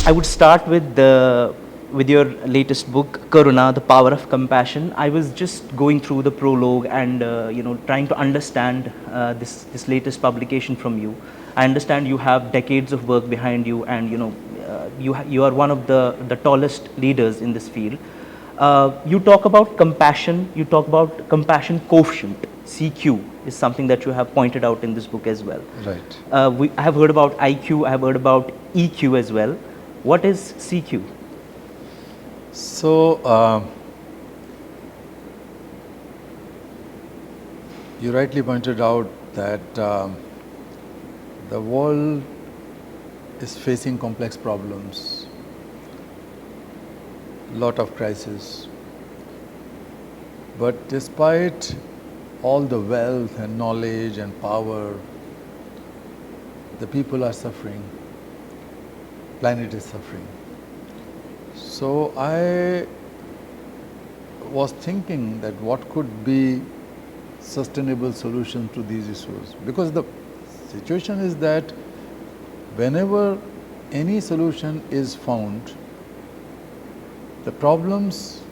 I would start with your latest book, Karuna, The Power of Compassion. I was just going through the prologue and trying to understand this latest publication from you. I understand you have decades of work behind you, and you are one of the tallest leaders in this field. You talk about compassion. You talk about compassion quotient. CQ is something that you have pointed out in this book as well. Right. I have heard about IQ. I have heard about EQ as well. What is CQ? So, you rightly pointed out that the world is facing complex problems, lot of crises. But despite all the wealth and knowledge and power, the people are suffering, planet is suffering. So I was thinking that what could be sustainable solution to these issues, because the situation is that whenever any solution is found, the problems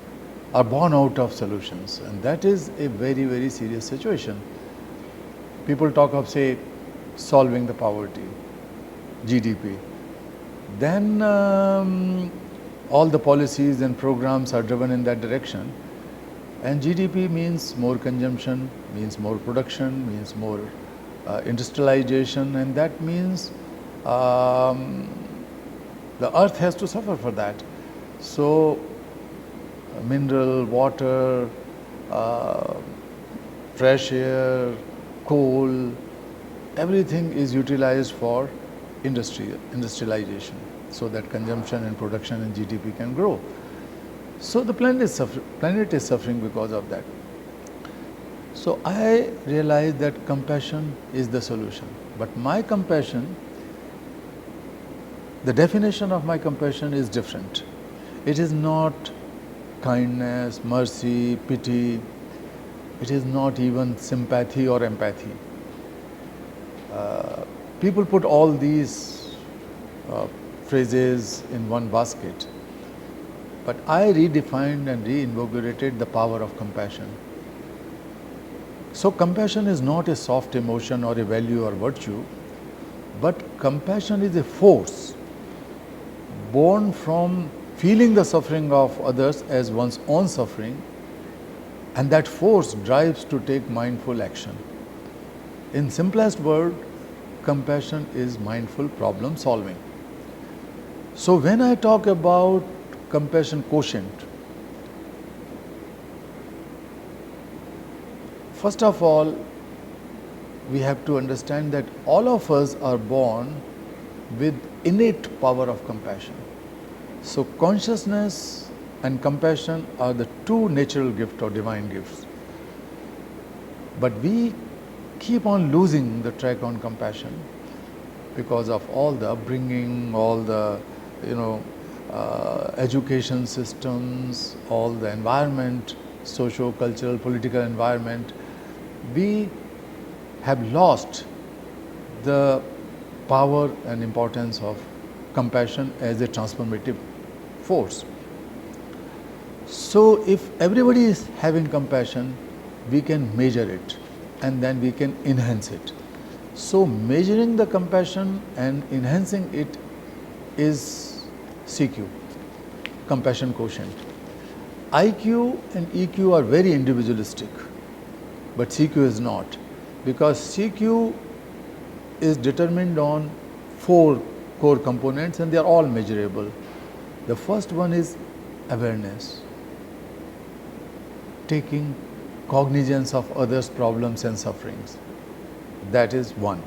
are born out of solutions, and that is a very, very serious situation. People talk of, say, solving the poverty, GDP. Then all the policies and programs are driven in that direction, and GDP means more consumption, means more production, means more industrialization, and that means the earth has to suffer for that. So mineral, water, fresh air, coal, everything is utilized for industrialization, so that consumption and production and GDP can grow. So the planet is suffering because of that. So I realized that compassion is the solution. But my compassion, the definition of my compassion is different. It is not kindness, mercy, pity. It is not even sympathy or empathy. People put all these phrases in one basket. But I redefined and reinvigorated the power of compassion. So compassion is not a soft emotion or a value or virtue, but compassion is a force born from feeling the suffering of others as one's own suffering, and that force drives to take mindful action. In simplest word, compassion is mindful problem solving. So when I talk about compassion quotient, first of all, we have to understand that all of us are born with innate power of compassion. So consciousness and compassion are the two natural gifts or divine gifts. But we keep on losing the track on compassion because of all the upbringing, all the education systems, all the environment, socio-cultural, political environment. We have lost the power and importance of compassion as a transformative force. So if everybody is having compassion, we can measure it and then we can enhance it. So measuring the compassion and enhancing it is CQ, compassion quotient. IQ and EQ are very individualistic, but CQ is not, because CQ is determined on 4 core components and they are all measurable. The first one is awareness, taking cognizance of others' problems and sufferings. That is one.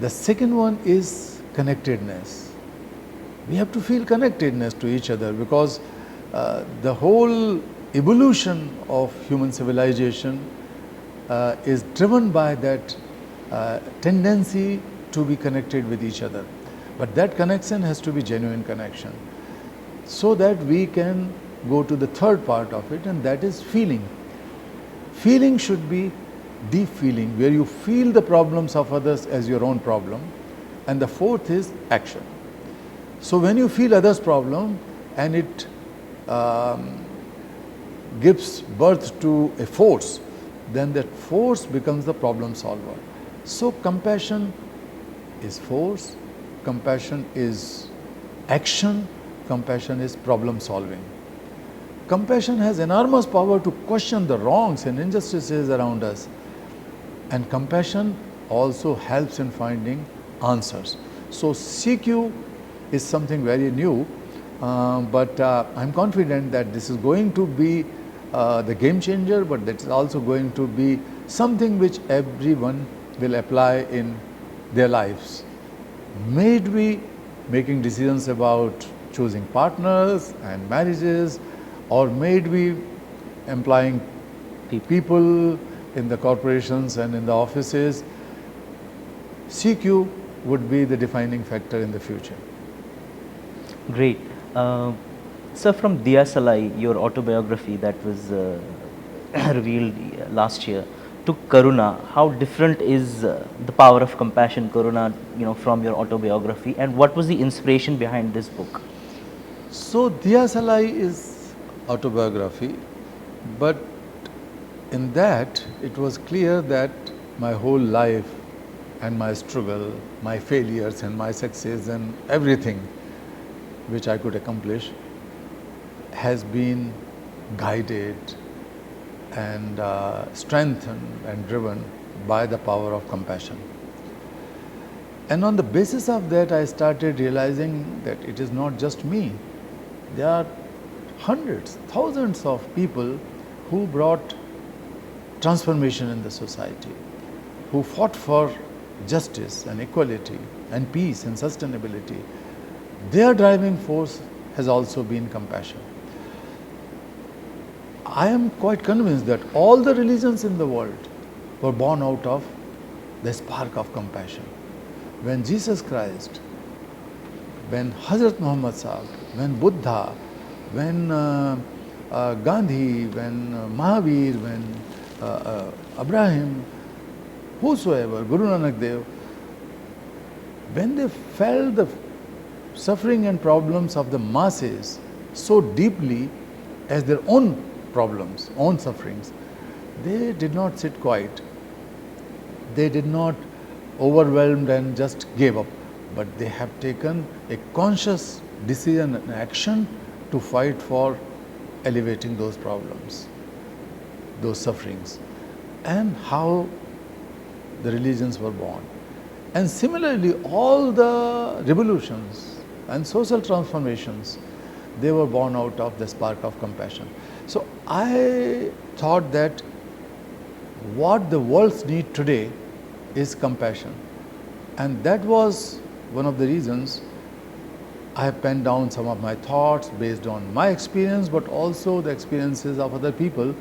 The second one is connectedness. We have to feel connectedness to each other, because the whole evolution of human civilization is driven by that tendency to be connected with each other. But that connection has to be genuine connection, so that we can go to the third part of it, and that is feeling. Feeling should be deep feeling, where you feel the problems of others as your own problem. And the fourth is action. So when you feel others' problem and it gives birth to a force, then that force becomes the problem solver. So compassion is force, compassion is action, compassion is problem solving. Compassion has enormous power to question the wrongs and injustices around us, and compassion also helps in finding answers. So CQ is something very new, but I'm confident that this is going to be the game changer, but that is also going to be something which everyone will apply in their lives. May it be making decisions about choosing partners and marriages, or may it be employing people in the corporations and in the offices. CQ would be the defining factor in the future. Great. Sir, from Diya Salai, your autobiography that was revealed last year, to Karuna, how different is the power of compassion, Karuna, from your autobiography, and what was the inspiration behind this book? So Diya Salai is autobiography, but in that it was clear that my whole life and my struggle, my failures and my success and everything which I could accomplish has been guided and strengthened and driven by the power of compassion. And on the basis of that, I started realizing that it is not just me. There are hundreds, thousands of people who brought transformation in the society, who fought for justice and equality and peace and sustainability. Their driving force has also been compassion. I am quite convinced that all the religions in the world were born out of the spark of compassion. When Jesus Christ, when Hazrat Muhammad Sahib, when Buddha, when Gandhi, when Mahavir, when Abraham, whosoever, Guru Nanak Dev, when they felt the suffering and problems of the masses so deeply as their own problems, own sufferings, they did not sit quiet. They did not overwhelmed and just gave up, but they have taken a conscious decision and action to fight for elevating those problems, those sufferings, and how the religions were born. And similarly, all the revolutions and social transformations, they were born out of the spark of compassion. So I thought that what the world needs today is compassion. And that was one of the reasons I have penned down some of my thoughts based on my experience, but also the experiences of other people.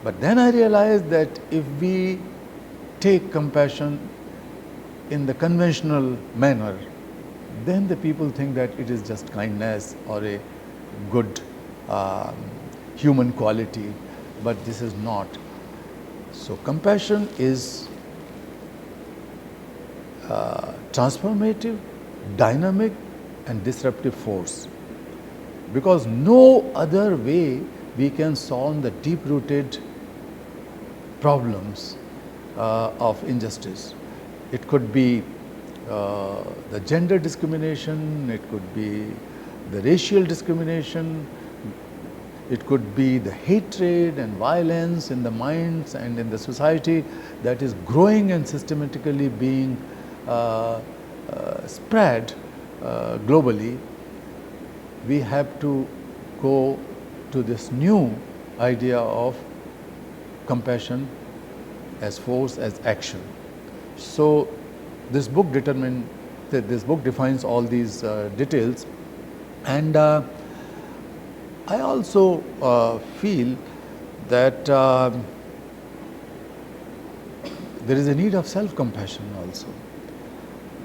But then I realized that if we take compassion in the conventional manner, then the people think that it is just kindness or a good human quality, but this is not. So compassion is transformative, dynamic and disruptive force, because no other way we can solve the deep-rooted problems of injustice. It could be the gender discrimination, it could be the racial discrimination, it could be the hatred and violence in the minds and in the society that is growing and systematically being spread globally. We have to go to this new idea of compassion as force, as action. So this book defines all these details, and I also feel that there is a need of self-compassion also.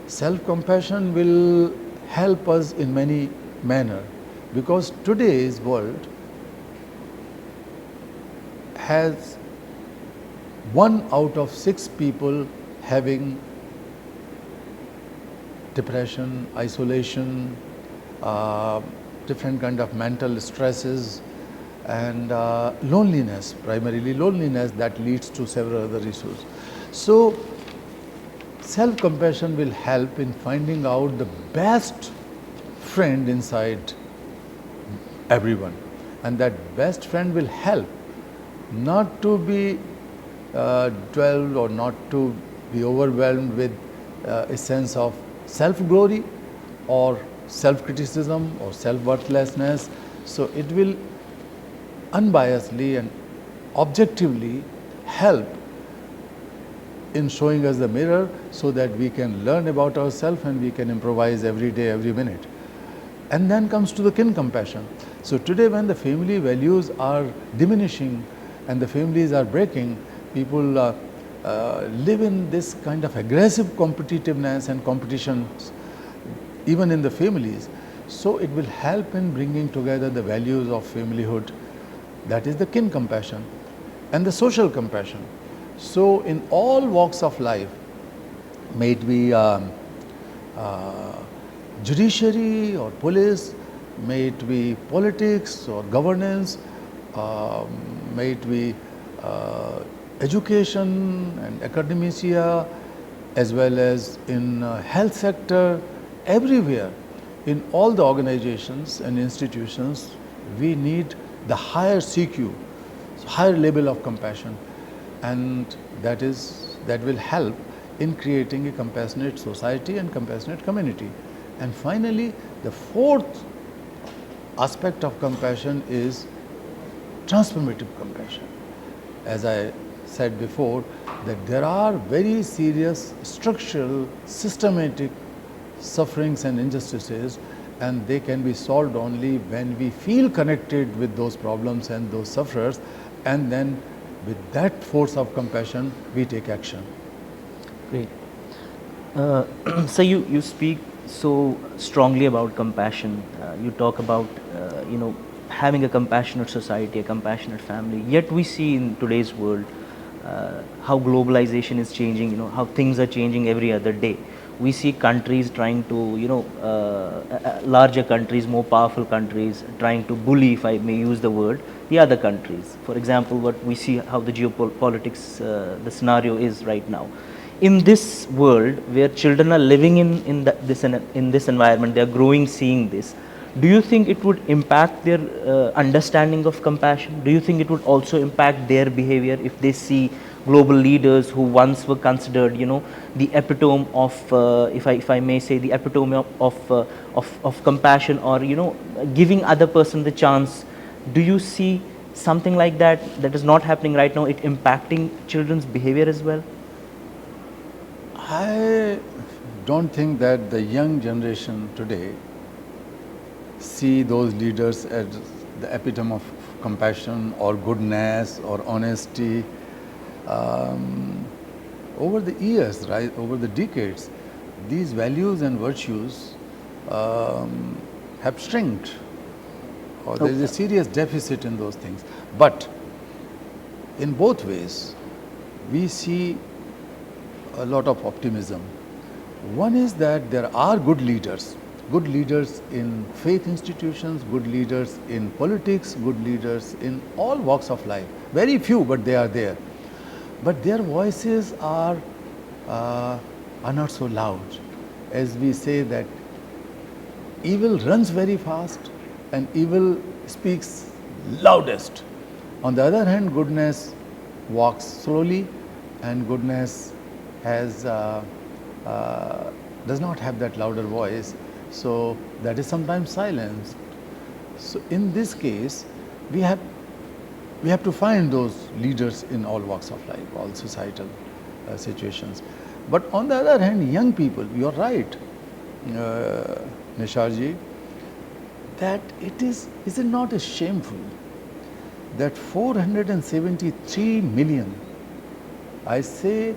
Self-compassion will help us in many manners, because today's world has 1 out of 6 people having depression, isolation, uh, different kind of mental stresses, and loneliness, primarily loneliness that leads to several other issues. So self-compassion will help in finding out the best friend inside everyone, and that best friend will help not to be dwelled or not to be overwhelmed with a sense of self-glory or self-criticism or self-worthlessness. So it will unbiasedly and objectively help in showing us the mirror so that we can learn about ourselves and we can improvise every day, every minute. And then comes to the kin compassion. So today when the family values are diminishing and the families are breaking, people live in this kind of aggressive competitiveness and competitions even in the families. So it will help in bringing together the values of familyhood, that is the kin compassion, and the social compassion. So in all walks of life, may it be judiciary or police, may it be politics or governance, may it be education and academia, as well as in health sector, everywhere, in all the organizations and institutions, we need the higher CQ, higher level of compassion, and that will help in creating a compassionate society and compassionate community. And finally, the fourth aspect of compassion is transformative compassion. As I said before, that there are very serious structural, systematic sufferings and injustices, and they can be solved only when we feel connected with those problems and those sufferers, and then with that force of compassion we take action. Great. So you speak so strongly about compassion. You talk about having a compassionate society, a compassionate family. Yet we see in today's world how globalization is changing. How things are changing every other day. We see countries trying to, larger countries, more powerful countries, trying to bully, if I may use the word, the other countries. For example, what we see how the geopolitics, the scenario is right now. In this world where children are living in this environment, they are growing seeing this. Do you think it would impact their understanding of compassion? Do you think it would also impact their behavior if they see global leaders who once were considered, the epitome of, if I may say, the epitome of compassion, or giving other person the chance? Do you see something like that is not happening right now, it impacting children's behavior as well? I don't think that the young generation today see those leaders as the epitome of compassion or goodness or honesty. Over the years, right, over the decades, these values and virtues have shrinked, or there is a serious deficit in those things. But in both ways, we see a lot of optimism. One is that there are good leaders in faith institutions, good leaders in politics, good leaders in all walks of life. Very few, but they are there. But their voices are not so loud. As we say that evil runs very fast and evil speaks loudest. On the other hand, goodness walks slowly, and goodness has does not have that louder voice, so that is sometimes silenced. So in this case, we have to find those leaders in all walks of life, all societal situations. But on the other hand, young people, you are right, Nisharji, that is it not shameful that 473 million, I say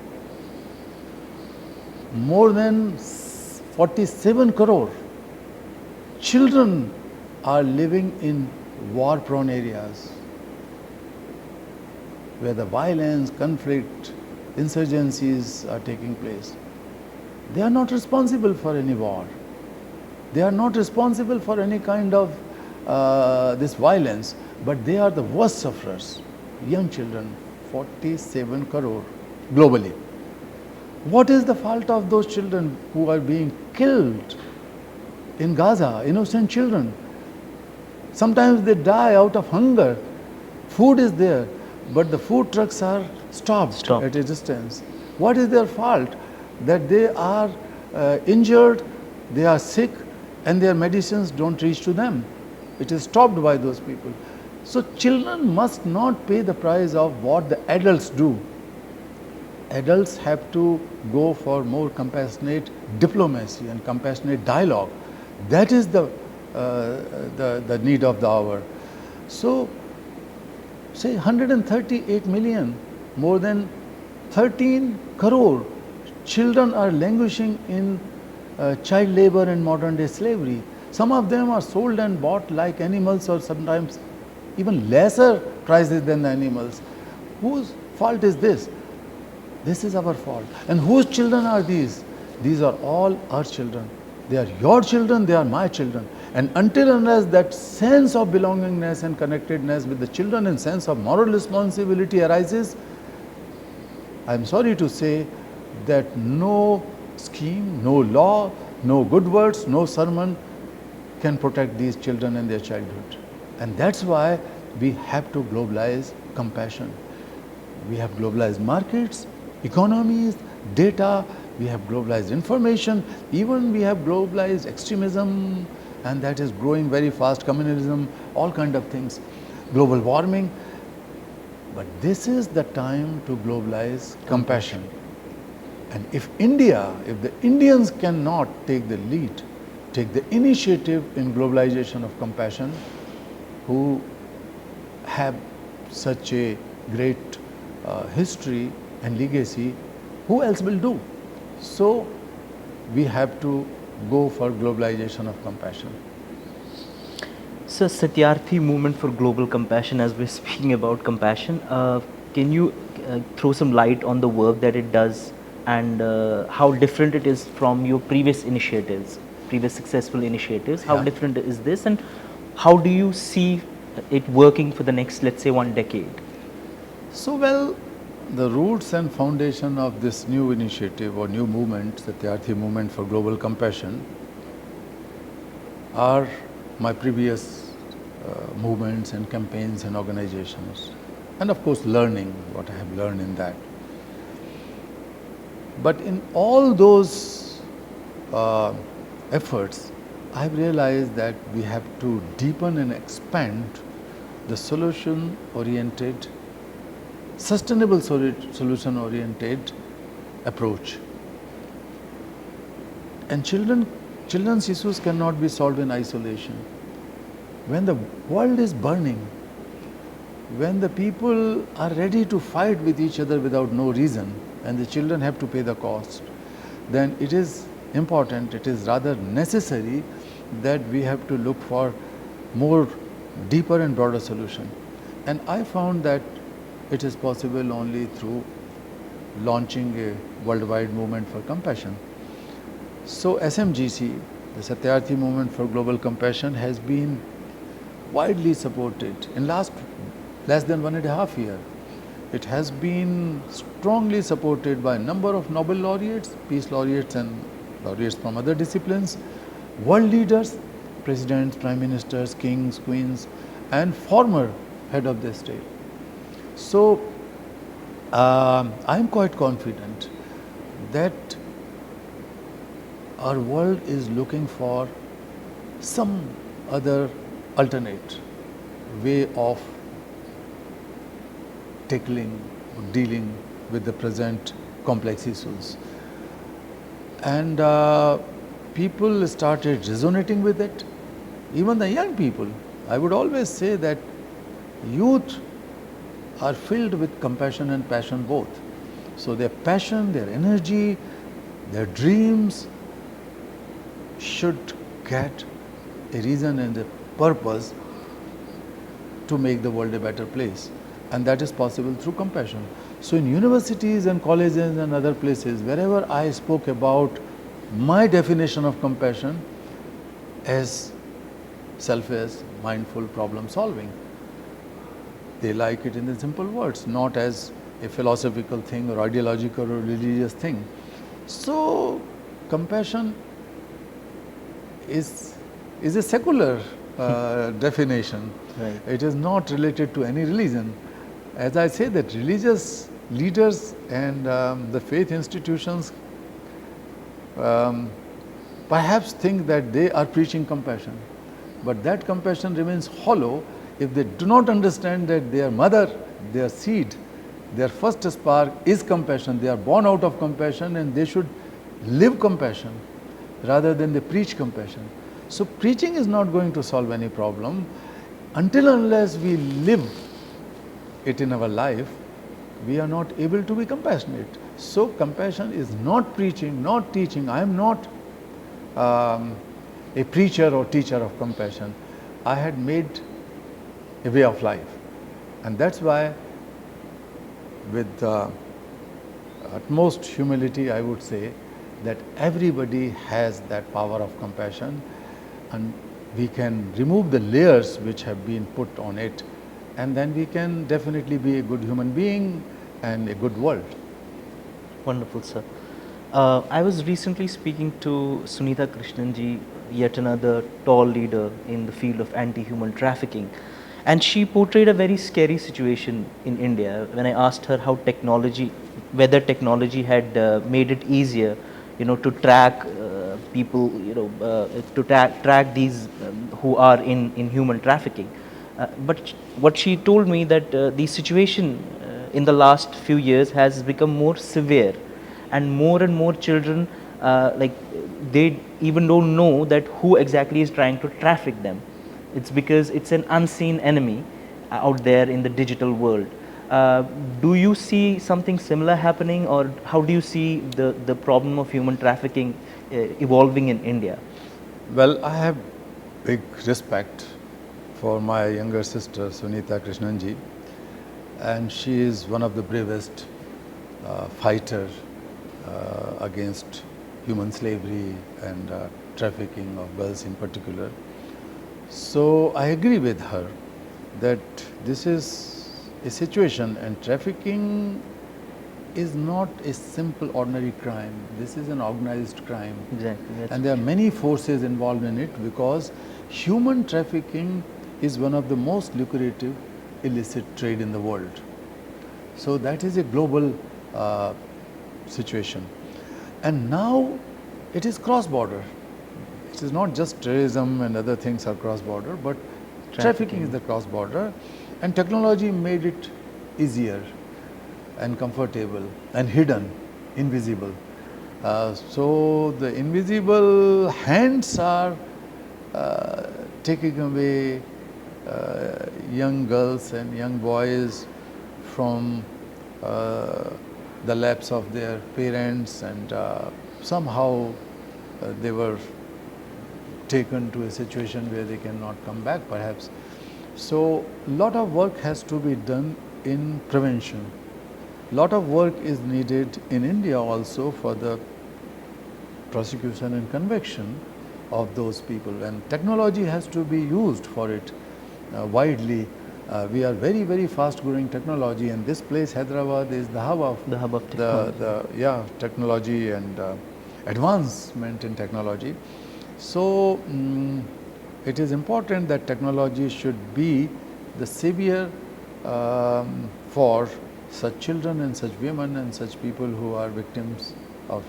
more than 47 crore children are living in war-prone areas where the violence, conflict, insurgencies are taking place. They are not responsible for any war. They are not responsible for any kind of this violence, but they are the worst sufferers. Young children, 47 crore globally. What is the fault of those children who are being killed in Gaza, innocent children? Sometimes they die out of hunger. Food is there, but the food trucks are stopped at a distance. What is their fault? That they are injured, they are sick, and their medicines don't reach to them. It is stopped by those people. So children must not pay the price of what the adults do. Adults have to go for more compassionate diplomacy and compassionate dialogue. That is the need of the hour. So, say 138 million, more than 13 crore children are languishing in child labor and modern day slavery. Some of them are sold and bought like animals, or sometimes even lesser prices than the animals. Whose fault is this? This is our fault. And whose children are these? These are all our children. They are your children, they are my children. And until unless that sense of belongingness and connectedness with the children and sense of moral responsibility arises, I am sorry to say that no scheme, no law, no good words, no sermon can protect these children and their childhood. And that's why we have to globalize compassion. We have globalized markets, economies, data, we have globalized information, even we have globalized extremism, and that is growing very fast, communalism, all kind of things, global warming. But this is the time to globalize compassion. And if India, if the Indians cannot take the lead, take the initiative in globalization of compassion, who have such a great history and legacy, who else will do? So we have to go for globalization of compassion. So Satyarthi movement for global compassion, as we're speaking about compassion, can you throw some light on the work that it does and how different it is from your previous initiatives, previous successful initiatives? How different is this, and how do you see it working for the next, let's say, 1 decade? So, well, the roots and foundation of this new initiative or new movement, Satyarthi movement for global compassion, are my previous movements and campaigns and organizations, and of course learning what I have learned in that. But in all those efforts, I have realized that we have to deepen and expand the solution-oriented, sustainable solution-oriented approach. And children's issues cannot be solved in isolation. When the world is burning, when the people are ready to fight with each other without no reason, and the children have to pay the cost, then it is important, it is rather necessary that we have to look for more deeper and broader solution. And I found that it is possible only through launching a worldwide movement for compassion. So SMGC, the Satyarthi movement for global compassion, has been widely supported in less than 1.5 years. It has been strongly supported by a number of Nobel laureates, peace laureates and laureates from other disciplines, world leaders, presidents, prime ministers, kings, queens, and former head of the state. So I am quite confident that our world is looking for some other alternate way of tackling or dealing with the present complex issues. And people started resonating with it, even the young people. I would always say that youth are filled with compassion and passion both. So their passion, their energy, their dreams should get a reason and a purpose to make the world a better place. And that is possible through compassion. So in universities and colleges and other places, wherever I spoke about my definition of compassion as selfless, mindful problem solving. They like it in the simple words, not as a philosophical thing or ideological or religious thing. So, compassion is a secular definition. Right. It is not related to any religion. As I say, that religious leaders and the faith institutions perhaps think that they are preaching compassion, but that compassion remains hollow if they do not understand that their mother, their seed, their first spark is compassion. They are born out of compassion and they should live compassion rather than they preach compassion. So, preaching is not going to solve any problem until unless we live it in our life. We are not able to be compassionate. So, compassion is not preaching, not teaching. I am not a preacher or teacher of compassion. I had made a way of life, and that's why, with utmost humility, I would say that everybody has that power of compassion, and we can remove the layers which have been put on it, and then we can definitely be a good human being and a good world. Wonderful, sir. I was recently speaking to Sunita Krishnanji, yet another tall leader in the field of anti-human trafficking, and she portrayed a very scary situation in India when I asked her how whether technology had made it easier, to track people, to track these who are in human trafficking. But what she told me that the situation in the last few years has become more severe, and more children, like, they even don't know that who exactly is trying to traffic them. It's because it's an unseen enemy out there in the digital world. Do you see something similar happening, or how do you see the problem of human trafficking evolving in India? Well, I have big respect for my younger sister Sunita Krishnanji, and she is one of the bravest fighter against human slavery and trafficking of girls in particular. So I agree with her that this is a situation, and trafficking is not a simple ordinary crime. This is an organized crime. Exactly. And there are many forces involved in it, because human trafficking is one of the most lucrative illicit trade in the world. So that is a global situation. And now it is cross-border. It is not just terrorism and other things are cross-border, but trafficking is the cross-border, and technology made it easier and comfortable and hidden, invisible. So the invisible hands are taking away young girls and young boys from the laps of their parents, and somehow they were taken to a situation where they cannot come back perhaps. So a lot of work has to be done in prevention. Lot of work is needed in India also for the prosecution and conviction of those people, and technology has to be used for it widely. We are very fast growing technology, and this place Hyderabad is the hub of technology. Technology and advancement in technology. So it is important that technology should be the savior for such children and such women and such people who are victims of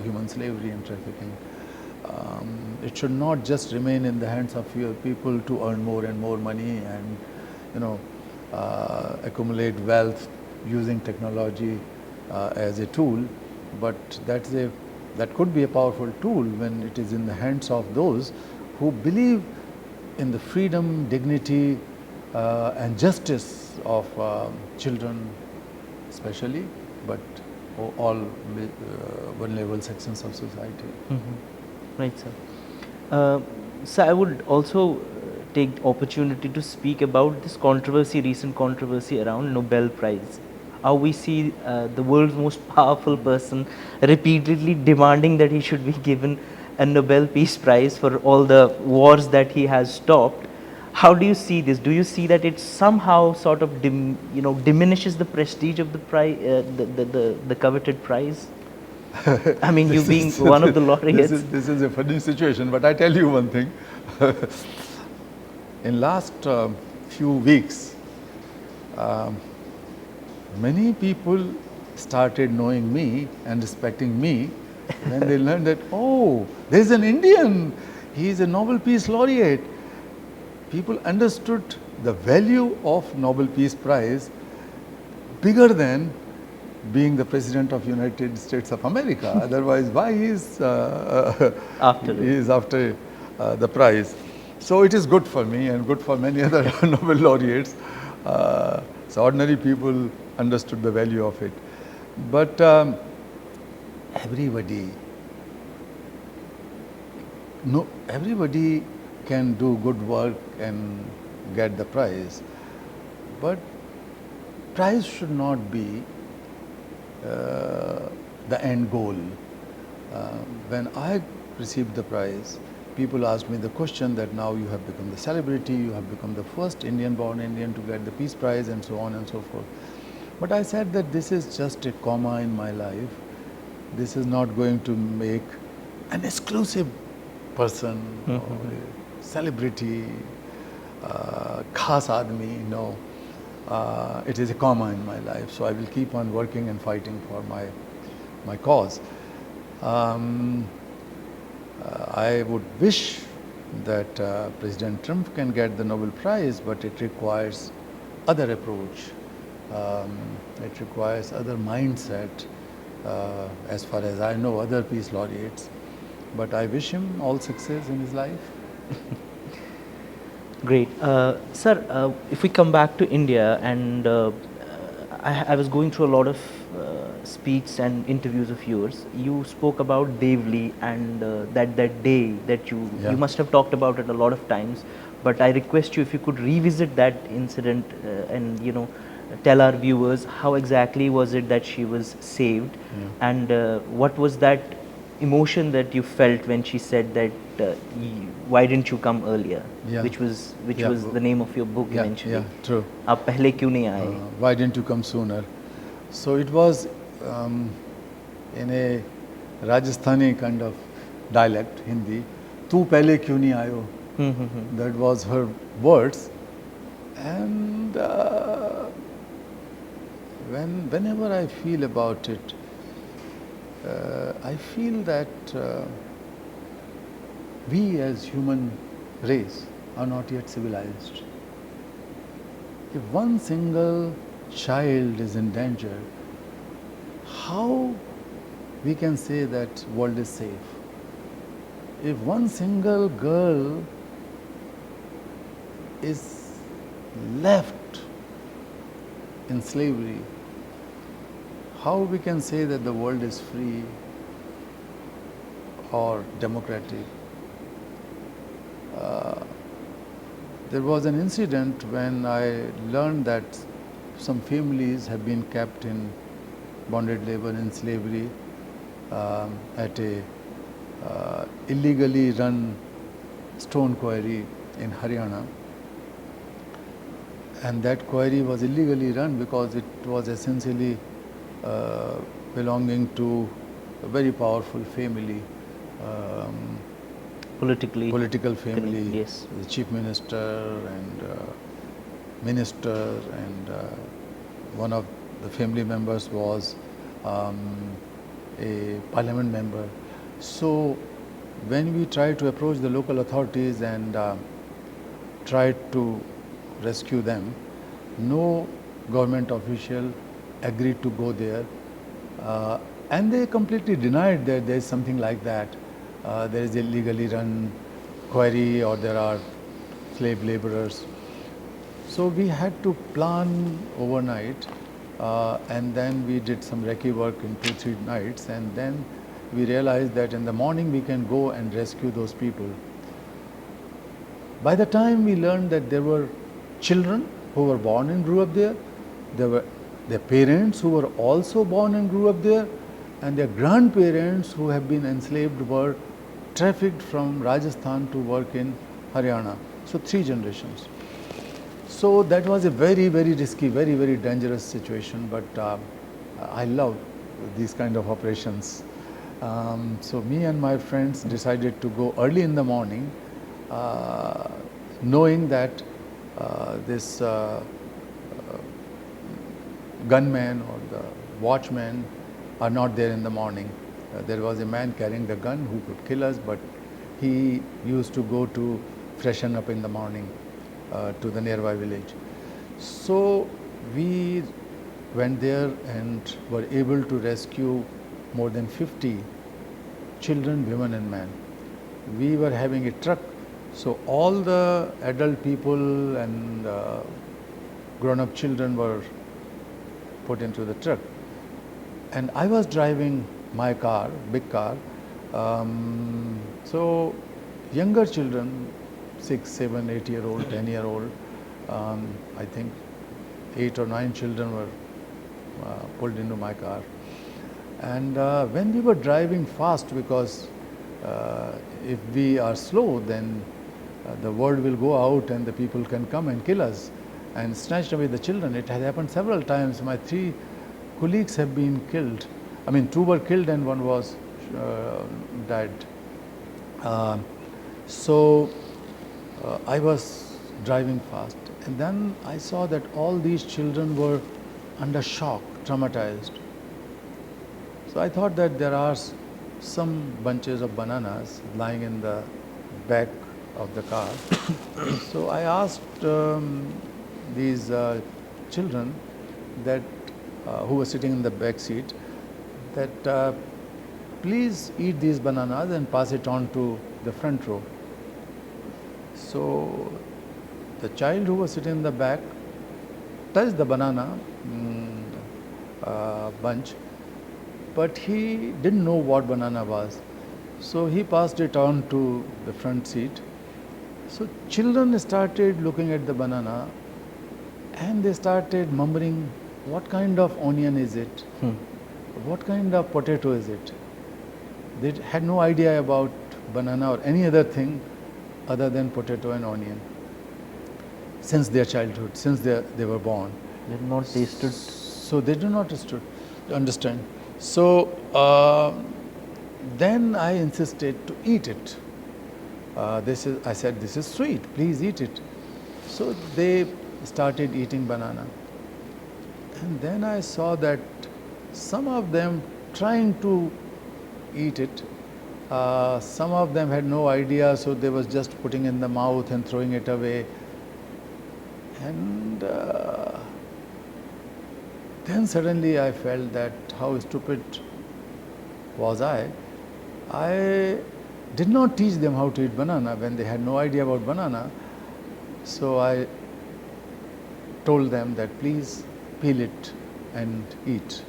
human slavery and trafficking. It should not just remain in the hands of few people to earn more and more money and accumulate wealth using technology as a tool, but that could be a powerful tool when it is in the hands of those who believe in the freedom, dignity and justice of children especially, but all vulnerable sections of society. Right, sir. So I would also take the opportunity to speak about this recent controversy around Nobel Prize. how we see the world's most powerful person repeatedly demanding that he should be given a Nobel Peace Prize for all the wars that he has stopped. How do you see this? Do you see that it somehow sort of diminishes the prestige of the prize, the coveted prize? I mean, you This being is one of the laureates. this is a funny situation, but I tell you one thing. In last few weeks, many people started knowing me and respecting me when they learned that, oh, there's an Indian, he's a Nobel Peace Laureate. People understood the value of Nobel Peace Prize bigger than being the President of United States of America. Otherwise, why he is after the prize? So it is good for me and good for many other Nobel laureates. So ordinary people understood the value of it. But everybody can do good work and get the prize. But prize should not be the end goal. When I received the prize, people asked me the question that now you have become the celebrity, you have become the first Indian-born Indian to get the Peace Prize and so on and so forth. But I said that this is just a comma in my life. This is not going to make an exclusive person, or a celebrity, khas aadmi, no. It is a comma in my life, so I will keep on working and fighting for my cause. I would wish that President Trump can get the Nobel Prize, but it requires other approach. It requires other mindset, as far as I know, other peace laureates. But I wish him all success in his life. Great. Sir, if we come back to India, and I was going through a lot of speeches and interviews of yours. You spoke about Devli and that day that you must have talked about it a lot of times. But I request you if you could revisit that incident and tell our viewers how exactly was it that she was saved, and what was that emotion that you felt when she said that why didn't you come earlier, which was the name of your book eventually. Yeah, true. आप पहले क्यों नहीं आए? Why didn't you come sooner? So it was in a Rajasthani kind of dialect, Hindi. तू पहले क्यों नहीं आयो? That was her words, and whenever I feel about it, I feel that we as human race are not yet civilized. If one single child is in danger, how we can say that world is safe? If one single girl is left in slavery, how we can say that the world is free or democratic? There was an incident when I learned that some families have been kept in bonded labor in slavery at a illegally run stone quarry in Haryana. And that quarry was illegally run because it was essentially belonging to a very powerful family, political family, yes. The chief minister and minister, and one of the family members was a parliament member. So when we tried to approach the local authorities and tried to rescue them, no government official agreed to go there, and they completely denied that there is something like that. There is a illegally run quarry or there are slave laborers. So we had to plan overnight, and then we did some recce work in 2-3 nights, and then we realized that in the morning we can go and rescue those people. By the time we learned that there were children who were born and grew up there, their parents who were also born and grew up there, and their grandparents who have been enslaved were trafficked from Rajasthan to work in Haryana. So 3 generations. So that was a very, very risky, very, very dangerous situation, but I love these kind of operations. So me and my friends decided to go early in the morning, knowing that this gunmen or the watchmen are not there in the morning. There was a man carrying the gun who could kill us, but he used to go to freshen up in the morning to the nearby village. So we went there and were able to rescue more than 50 children, women and men. We were having a truck, so all the adult people and grown-up children were put into the truck. And I was driving my car, big car. So younger children, 6, 7, 8-year-old, 10-year-old, I think 8 or 9 children were pulled into my car. And when we were driving fast, because if we are slow, then the word will go out and the people can come and kill us and snatch away the children. It has happened several times. My 3 colleagues have been killed. I mean, 2 were killed and 1 was died. So I was driving fast, and then I saw that all these children were under shock, traumatized. So I thought that there are some bunches of bananas lying in the back of the car. So I asked these children that who were sitting in the back seat that please eat these bananas and pass it on to the front row. So the child who was sitting in the back touched the banana bunch, but he didn't know what banana was. So he passed it on to the front seat. So children started looking at the banana and they started murmuring, what kind of onion is it? What kind of potato is it? They had no idea about banana or any other thing other than potato and onion since their childhood, since they were born. They have not tasted. So they do not understand. So then I insisted to eat it. I said, this is sweet, please eat it. So they started eating banana. And then I saw that some of them trying to eat it, some of them had no idea, so they was just putting in the mouth and throwing it away. And then suddenly I felt that how stupid was I. I did not teach them how to eat banana when they had no idea about banana. So I told them that please peel it and eat.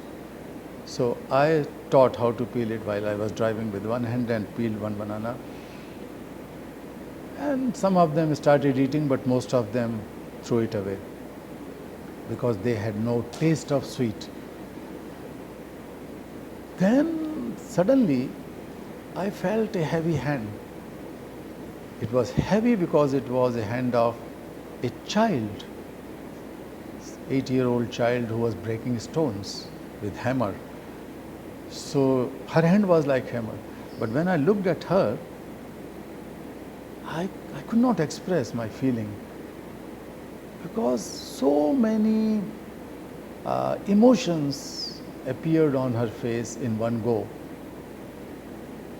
So I taught how to peel it while I was driving with one hand and peeled one banana. And some of them started eating, but most of them threw it away because they had no taste of sweet. Then suddenly I felt a heavy hand. It was heavy because it was a hand of a child, 8-year-old child who was breaking stones with hammer. So her hand was like hammer. But when I looked at her, I could not express my feeling because so many emotions appeared on her face in one go.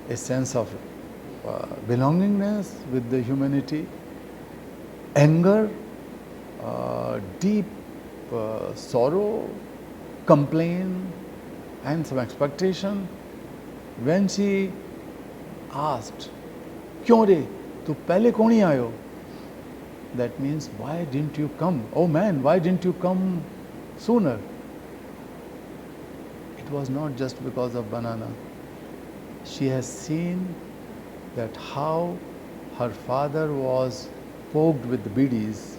A sense of belongingness with the humanity, anger, deep sorrow, complaint, and some expectation. When she asked, "Kyon re? Tu pehle kaun nahi aayo?" That means, why didn't you come? Oh man, why didn't you come sooner? It was not just because of banana. She has seen that how her father was poked with bidis,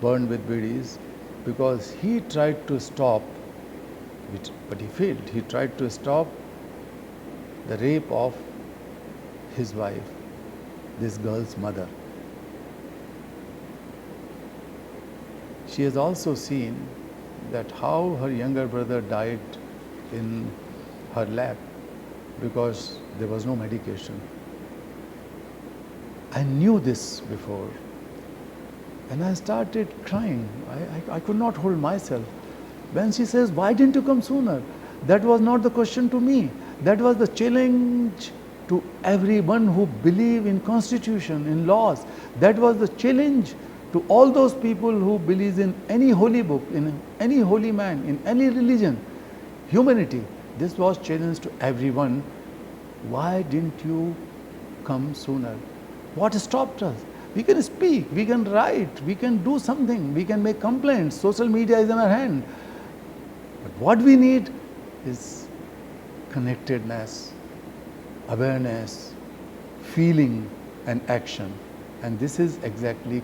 burned with bidis, because he tried to stop but he failed. He tried to stop the rape of his wife, this girl's mother. She has also seen that how her younger brother died in her lap because there was no medication. I knew this before, and I started crying. I could not hold myself. When she says, "Why didn't you come sooner?" That was not the question to me. That was the challenge to everyone who believe in constitution, in laws. That was the challenge to all those people who believe in any holy book, in any holy man, in any religion, humanity. This was challenge to everyone. Why didn't you come sooner? What stopped us? We can speak, we can write, we can do something, we can make complaints. Social media is in our hand. But what we need is connectedness, awareness, feeling and action. And this is exactly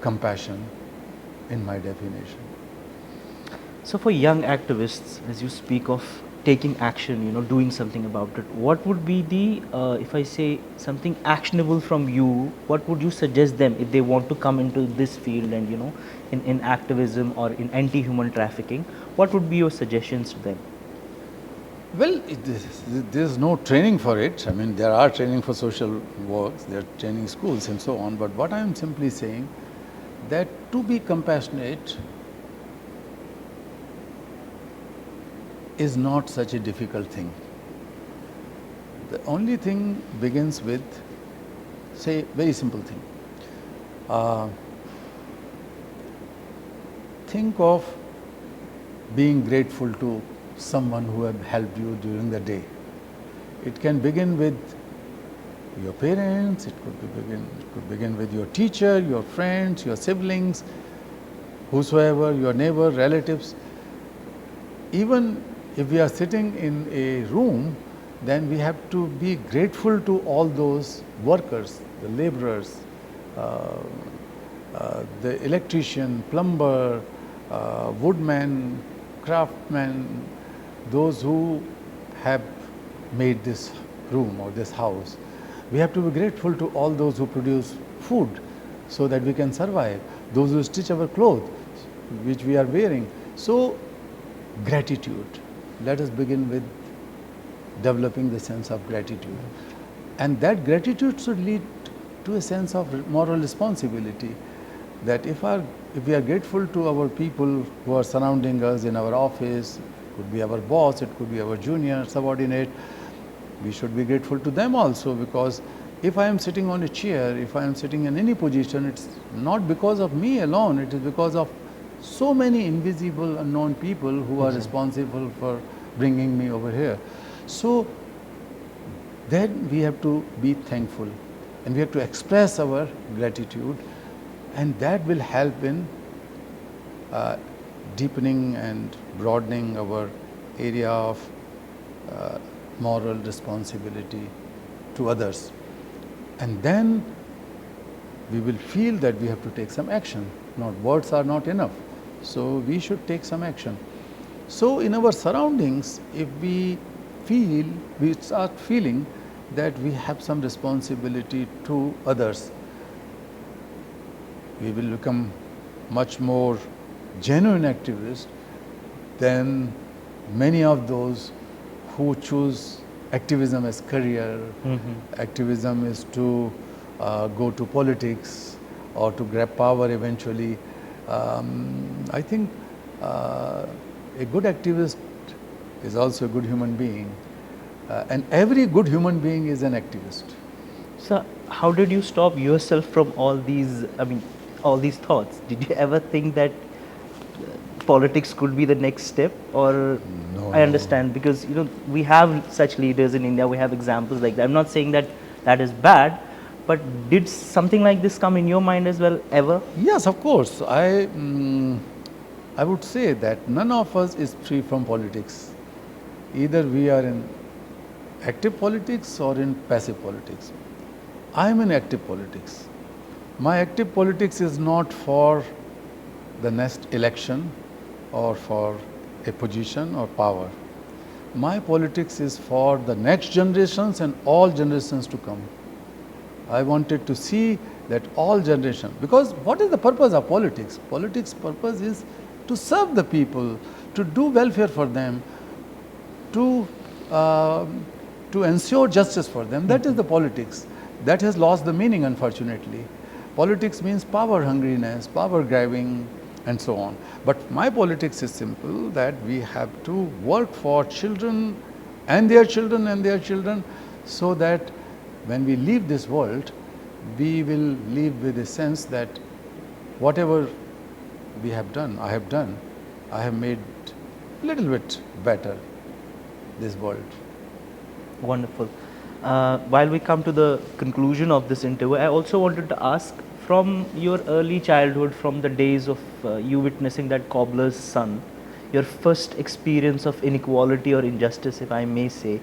compassion in my definition. So for young activists, as you speak of taking action, doing something about it, what would be the, if I say something actionable from you, what would you suggest them if they want to come into this field and, in activism or in anti-human trafficking, what would be your suggestions to them? Well, there is no training for it. I mean, there are training for social works, there are training schools and so on. But what I am simply saying, that to be compassionate is not such a difficult thing. The only thing begins with, say, very simple thing. Think of being grateful to someone who have helped you during the day. It can begin with your parents, it could begin with your teacher, your friends, your siblings, whosoever, your neighbor, relatives. Even if we are sitting in a room, then we have to be grateful to all those workers, the laborers, the electrician, plumber, woodman, craftsman, those who have made this room or this house. We have to be grateful to all those who produce food so that we can survive, those who stitch our clothes which we are wearing. So, gratitude. Let us begin with developing the sense of gratitude. And that gratitude should lead to a sense of moral responsibility, that if we are grateful to our people who are surrounding us in our office, it could be our boss, it could be our junior, subordinate, we should be grateful to them also, because if I am sitting on a chair, if I am sitting in any position, it's not because of me alone, it is because of so many invisible, unknown people who are responsible for bringing me over here. So then we have to be thankful and we have to express our gratitude, and that will help in deepening and broadening our area of moral responsibility to others. And then we will feel that we have to take some action. Not words are not enough. So we should take some action. So in our surroundings, if we start feeling that we have some responsibility to others, we will become much more genuine activists than many of those who choose activism as career. Activism is to go to politics or to grab power eventually. I think a good activist is also a good human being, and every good human being is an activist. So how did you stop yourself from all these thoughts? Did you ever think that politics could be the next step? Or No, I understand, because we have such leaders in India, we have examples like that. I'm not saying that that is bad, but did something like this come in your mind as well ever? Yes, of course. I would say that none of us is free from politics. Either we are in active politics or in passive politics. I am in active politics. My active politics is not for the next election or for a position or power. My politics is for the next generations and all generations to come. I wanted to see that all generations, because what is the purpose of politics? Politics purpose is to serve the people, to do welfare for them, to ensure justice for them. That is the politics. That has lost the meaning, unfortunately. Politics means power hungriness, power grabbing, and so on. But my politics is simple, that we have to work for children and their children and their children, so that when we leave this world, we will leave with a sense that whatever we have done, I have made a little bit better this world. Wonderful. While we come to the conclusion of this interview, I also wanted to ask, from your early childhood, from the days of you witnessing that cobbler's son, your first experience of inequality or injustice, if I may say,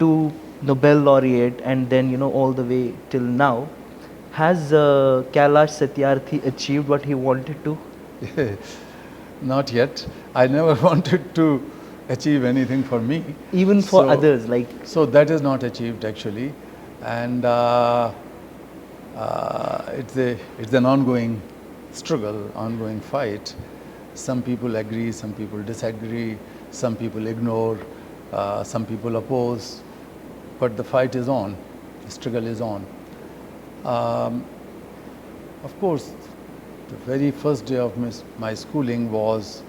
to Nobel laureate, and then all the way till now, has Kailash Satyarthi achieved what he wanted to? Not yet. I never wanted to achieve anything for me. Even for others, like. So that is not achieved actually, and it's an ongoing struggle, ongoing fight. Some people agree, some people disagree, some people ignore, some people oppose, but the fight is on, the struggle is on. Of course, the very first day of my schooling was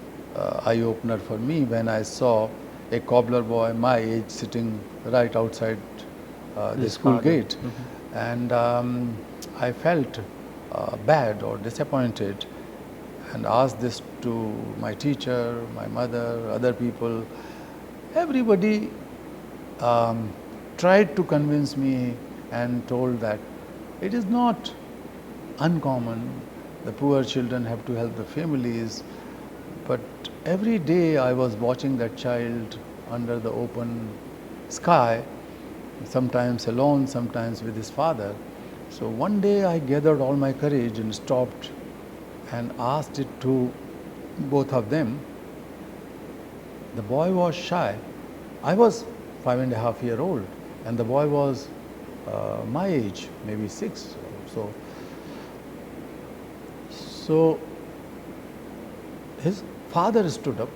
eye-opener for me when I saw a cobbler boy my age sitting right outside the school gate. And I felt bad or disappointed, and asked this to my teacher, my mother, other people. Everybody tried to convince me and told that it is not uncommon. The poor children have to help the families. But every day I was watching that child under the open sky, sometimes alone, sometimes with his father. So one day I gathered all my courage and stopped and asked it to both of them. The boy was shy. I was 5.5 years old, and the boy was my age, maybe 6 or so. So his father stood up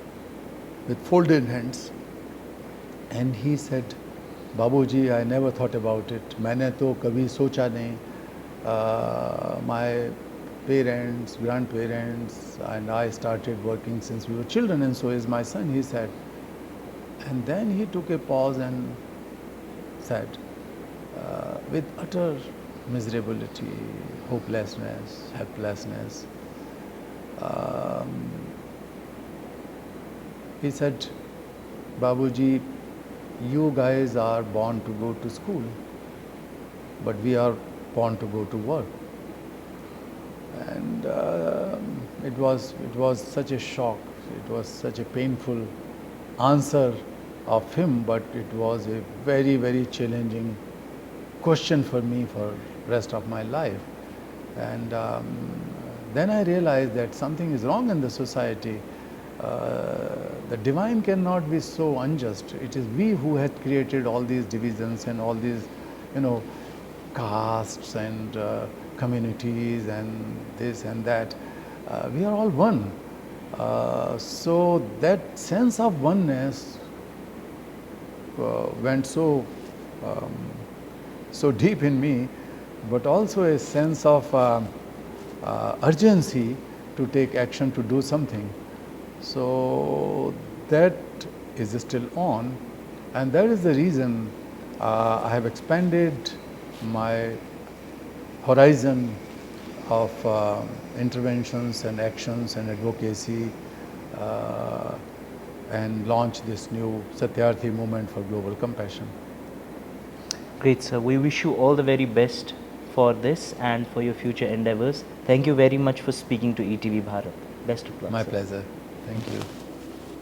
with folded hands and he said, "Babuji, I never thought about it. मैंने तो कभी सोचा नहीं. My parents, grandparents, and I started working since we were children, and so is my son," he said. And then he took a pause and said, with utter miserability, hopelessness, helplessness, he said, "Babuji, you guys are born to go to school, but we are born to go to work." And it was such a shock, it was such a painful answer of him, but it was a very, very challenging question for me for rest of my life. And then I realized that something is wrong in the society. The divine cannot be so unjust. It is we who had created all these divisions and all these, castes and communities and this and that. We are all one. So that sense of oneness went so deep in me, but also a sense of urgency to take action, to do something. So that is still on, and that is the reason I have expanded my horizon of interventions and actions and advocacy, and launched this new Satyarthi movement for global compassion. Great, sir. We wish you all the very best for this and for your future endeavors. Thank you very much for speaking to ETV Bharat. Best of luck. My sir. pleasure. Thank you.